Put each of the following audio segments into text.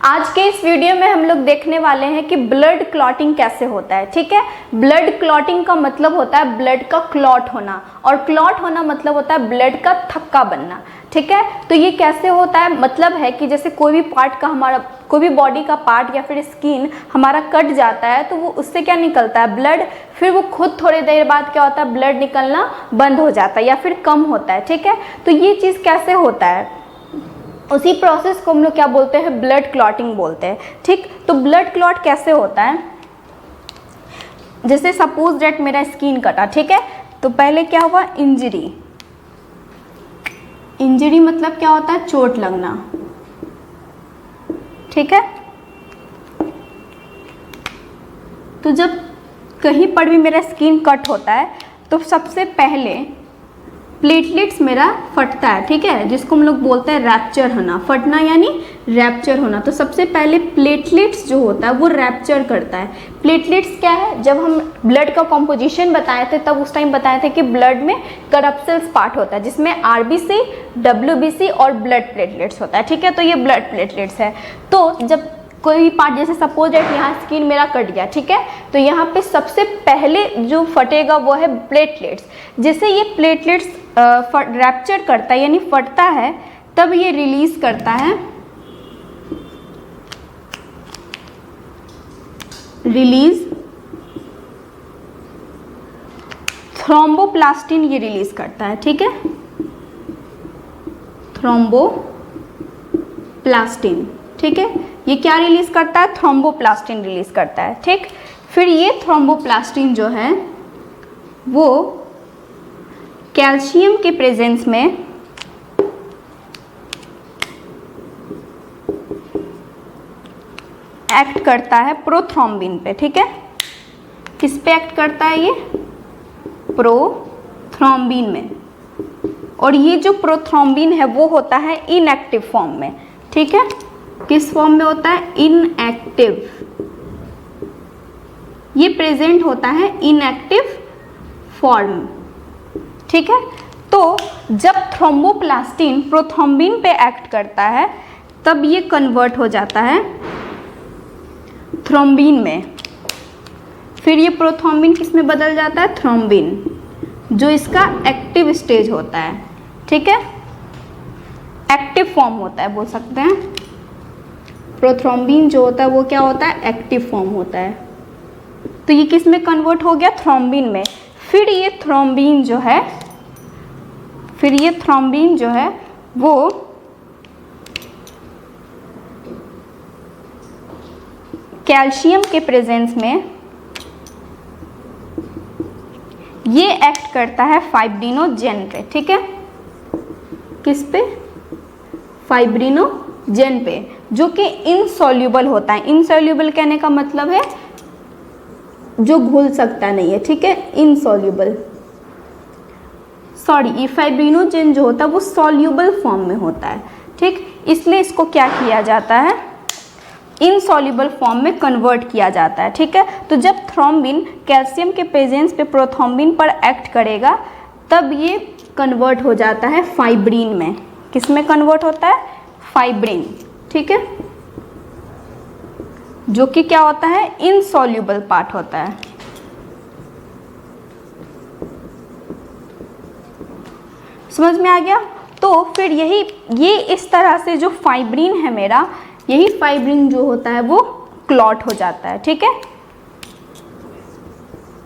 आज के इस वीडियो में हम लोग देखने वाले हैं कि ब्लड क्लॉटिंग कैसे होता है। ठीक है, ब्लड क्लॉटिंग का मतलब होता है ब्लड का क्लॉट होना, और क्लॉट होना मतलब होता है ब्लड का थक्का बनना। ठीक है, तो ये कैसे होता है, मतलब है कि जैसे कोई भी पार्ट का हमारा, कोई भी बॉडी का पार्ट या फिर स्किन हमारा कट जाता है तो वो उससे क्या निकलता है, ब्लड। फिर वो खुद थोड़ी देर बाद क्या होता है, ब्लड निकलना बंद हो जाता है या फिर कम होता है। ठीक है, तो ये चीज़ कैसे होता है, उसी प्रोसेस को हम लोग क्या बोलते हैं, ब्लड क्लॉटिंग बोलते हैं। ठीक, तो ब्लड क्लॉट कैसे होता है, जैसे सपोज दैट मेरा स्किन कटा, ठीक है, तो पहले क्या हुआ, इंजरी। इंजरी मतलब क्या होता है, चोट लगना। ठीक है, तो जब कहीं पर भी मेरा स्किन कट होता है तो सबसे पहले प्लेटलेट्स मेरा फटता है। ठीक है, जिसको हम लोग बोलते हैं रैप्चर होना, फटना यानी रैप्चर होना। तो सबसे पहले प्लेटलेट्स जो होता है वो रैप्चर करता है। प्लेटलेट्स क्या है, जब हम ब्लड का कॉम्पोजिशन बताए थे तब उस टाइम बताए थे कि ब्लड में करप्सल्स पार्ट होता है जिसमें आरबीसी, डब्ल्यूबीसी और ब्लड प्लेटलेट्स होता है। ठीक है, तो ये ब्लड प्लेटलेट्स है। तो जब कोई पार्ट, जैसे सपोज दैट यहाँ स्किन मेरा कट गया, ठीक है, तो यहाँ पे सबसे पहले जो फटेगा वो है प्लेटलेट्स। जैसे ये प्लेटलेट्स रैप्चर करता है यानी फटता है, तब ये रिलीज करता है, रिलीज थ्रोम्बोप्लास्टिन, ये रिलीज करता है। ठीक है, थ्रोम्बोप्लास्टिन। ठीक है, ये क्या रिलीज करता है, थ्रोम्बोप्लास्टिन रिलीज करता है। ठीक, फिर ये थ्रोम्बोप्लास्टिन जो है वो कैल्शियम के प्रेजेंस में एक्ट करता है प्रोथ्रोम्बिन पे। ठीक है, किस पे एक्ट करता है, ये प्रोथ्रोम्बिन में, और ये जो प्रोथ्रोम्बिन है वो होता है इनएक्टिव फॉर्म में। ठीक है, किस फॉर्म में होता है, इनएक्टिव। ये प्रेजेंट होता है इनएक्टिव फॉर्म। ठीक है, तो जब थ्रोम्बोप्लास्टिन प्रोथ्रोम्बिन पे एक्ट करता है तब ये कन्वर्ट हो जाता है थ्रोम्बिन में। फिर ये प्रोथ्रोम्बिन किस में बदल जाता है, थ्रोम्बिन, जो इसका एक्टिव स्टेज होता है। ठीक है, एक्टिव फॉर्म होता है, बोल सकते हैं। प्रोथ्रोम्बिन जो होता है वो क्या होता है, एक्टिव फॉर्म होता है। तो ये किस में कन्वर्ट हो गया, थ्रोम्बिन में। फिर ये थ्रोम्बिन जो है वो कैल्शियम के प्रेजेंस में ये एक्ट करता है फाइब्रिनोजेन पे। ठीक है, किस पे, फाइब्रिनोजेन पे, जो कि इनसॉल्युबल होता है। इनसॉल्युबल कहने का मतलब है जो घुल सकता नहीं है। ठीक है, इनसॉल्युबल, सॉरी, ये फाइब्रिनोजेन जो होता है वो सॉल्युबल फॉर्म में होता है। ठीक, इसलिए इसको क्या किया जाता है, इनसॉल्युबल फॉर्म में कन्वर्ट किया जाता है। ठीक है, तो जब थ्रोम्बिन कैल्शियम के प्रेजेंस पे प्रोथ्रोम्बिन पर एक्ट करेगा तब ये कन्वर्ट हो जाता है फाइब्रिन में। किस में कन्वर्ट होता है, फाइब्रिन। ठीक है, जो कि क्या होता है, इनसॉल्युबल पार्ट होता है। समझ में आ गया। तो फिर ये इस तरह से जो फाइब्रिन है मेरा, यही फाइब्रिन जो होता है वो क्लॉट हो जाता है। ठीक है,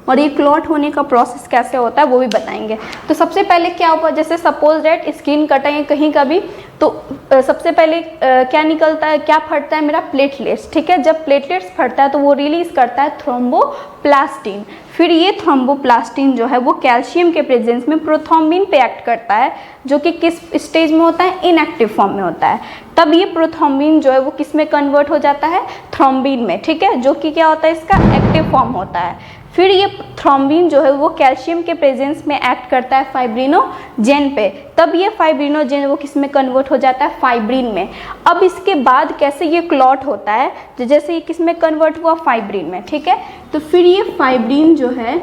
और ये क्लॉट होने का प्रोसेस कैसे होता है वो भी बताएंगे। तो सबसे पहले क्या होगा, जैसे सपोज दैट स्किन कटा है कहीं का भी, तो सबसे पहले क्या निकलता है, क्या फटता है, मेरा प्लेटलेट्स। ठीक है, जब प्लेटलेट्स फटता है तो वो रिलीज करता है थ्रोम्बोप्लास्टिन। फिर ये थ्रोम्बोप्लास्टिन जो है वो कैल्शियम के प्रेजेंस में प्रोथ्रोम्बिन पे एक्ट करता है, जो कि किस स्टेज में होता है, इनएक्टिव फॉर्म में होता है। तब ये प्रोथ्रोम्बिन जो है वो किस में कन्वर्ट हो जाता है, थ्रोम्बिन में। ठीक है, जो कि क्या होता है, इसका एक्टिव फॉर्म होता है। फिर ये थ्रोम्बिन जो है वो कैल्शियम के प्रेजेंस में एक्ट करता है फाइब्रिनोजेन पे, तब ये फाइब्रिनोजेन वो किस में कन्वर्ट हो जाता है, फाइब्रिन में। अब इसके बाद कैसे ये क्लॉट होता है, तो जैसे ये किस में कन्वर्ट हुआ, फाइब्रिन में। ठीक है, तो फिर ये फाइब्रिन जो है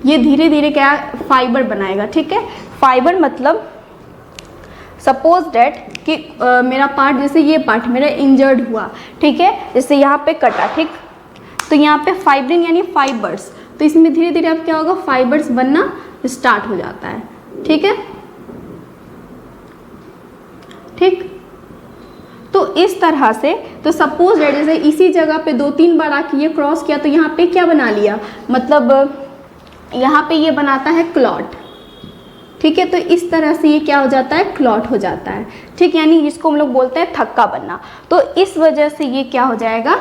ये धीरे धीरे क्या फाइबर बनाएगा। ठीक है, फाइबर मतलब सपोज डैट कि मेरा पार्ट, जैसे ये पार्ट मेरा इंजर्ड हुआ, ठीक है, जैसे यहाँ पे कटा, ठीक, तो यहाँ पे फाइब्रिन यानी फाइबर्स, तो इसमें धीरे धीरे अब क्या होगा, फाइबर्स बनना स्टार्ट हो जाता है, ठीक है, ठीक। तो इस तरह से, तो सपोज दैट जैसे इसी जगह पे 2-3 बार आके ये क्रॉस किया, तो यहाँ पे क्या बना लिया, मतलब यहाँ पे ये बनाता है क्लॉट, ठीक है, तो इस तरह से ये क्या हो जाता है, क्लॉट हो जाता है, ठीक, यानी जिसको हम लोग बोलते हैं थक्का बनना। तो इस वजह से ये क्या हो जाएगा,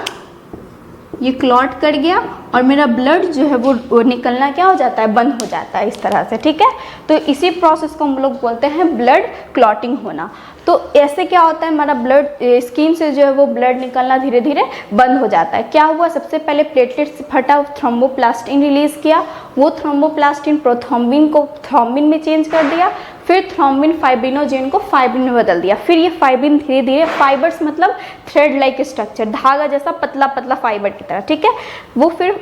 ये क्लॉट कर गया और मेरा ब्लड जो है वो निकलना क्या हो जाता है, बंद हो जाता है इस तरह से, ठीक है। तो इसी प्रोसेस को हम लोग बोलते हैं ब्लड क्लॉटिंग होना। तो ऐसे क्या होता है, हमारा ब्लड स्किन से जो है वो ब्लड निकलना धीरे धीरे बंद हो जाता है। क्या हुआ, सबसे पहले प्लेटलेट्स फटा, थ्रोम्बोप्लास्टिन रिलीज किया, वो थ्रोम्बोप्लास्टिन प्रोथ्रोम्बिन को थ्रोम्बिन में चेंज कर दिया, फिर थ्रोम्बिन फाइब्रिनोजेन को फाइब्रिन में बदल दिया, फिर ये फाइब्रिन धीरे धीरे, फाइबर्स मतलब थ्रेड लाइक स्ट्रक्चर, धागा जैसा पतला पतला फाइबर की तरह, ठीक है, वो फिर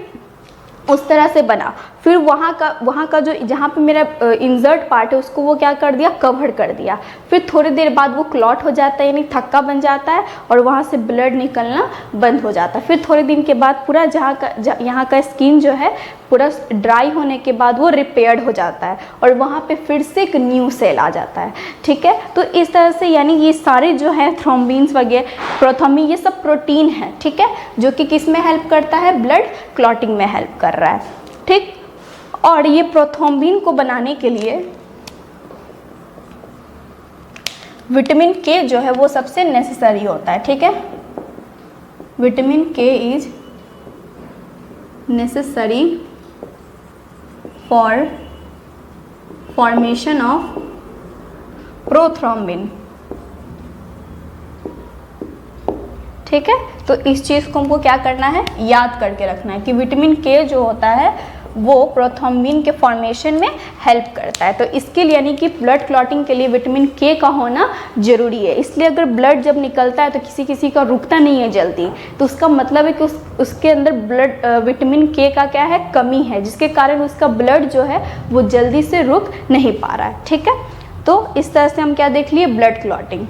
उस तरह से बना। फिर वहाँ का जो जहाँ पे मेरा इंजर्ट पार्ट है उसको वो क्या कर दिया, कवर कर दिया। फिर थोड़ी देर बाद वो क्लॉट हो जाता है, यानी थक्का बन जाता है और वहाँ से ब्लड निकलना बंद हो जाता है। फिर थोड़े दिन के बाद पूरा यहाँ का स्किन जो है पूरा ड्राई होने के बाद वो रिपेयर्ड हो जाता है और वहाँ पे फिर से एक न्यू सेल आ जाता है, ठीक है। तो इस तरह से यानी ये सारे जो है थ्रोम्बिन्स वगैरह, प्रोथ्रोम्बिन, ये सब प्रोटीन है, ठीक है, जो कि किस में हेल्प करता है, ब्लड क्लॉटिंग में हेल्प कर रहा है, ठीक। और ये प्रोथ्रोम्बिन को बनाने के लिए विटामिन के जो है वो सबसे नेसेसरी होता है, ठीक है। विटामिन के is necessary for formation of prothrombin, ठीक है। तो इस चीज़ को हमको क्या करना है, याद करके रखना है कि विटामिन के जो होता है वो प्रोथ्रोम्बिन के फॉर्मेशन में हेल्प करता है। तो इसके लिए यानी कि ब्लड क्लॉटिंग के लिए विटामिन के का होना जरूरी है। इसलिए अगर ब्लड जब निकलता है तो किसी किसी का रुकता नहीं है जल्दी, तो उसका मतलब है कि उसके अंदर ब्लड विटामिन के का क्या है, कमी है, जिसके कारण उसका ब्लड जो है वो जल्दी से रुक नहीं पा रहा है, ठीक है। तो इस तरह से हम क्या देख लिए, ब्लड क्लॉटिंग।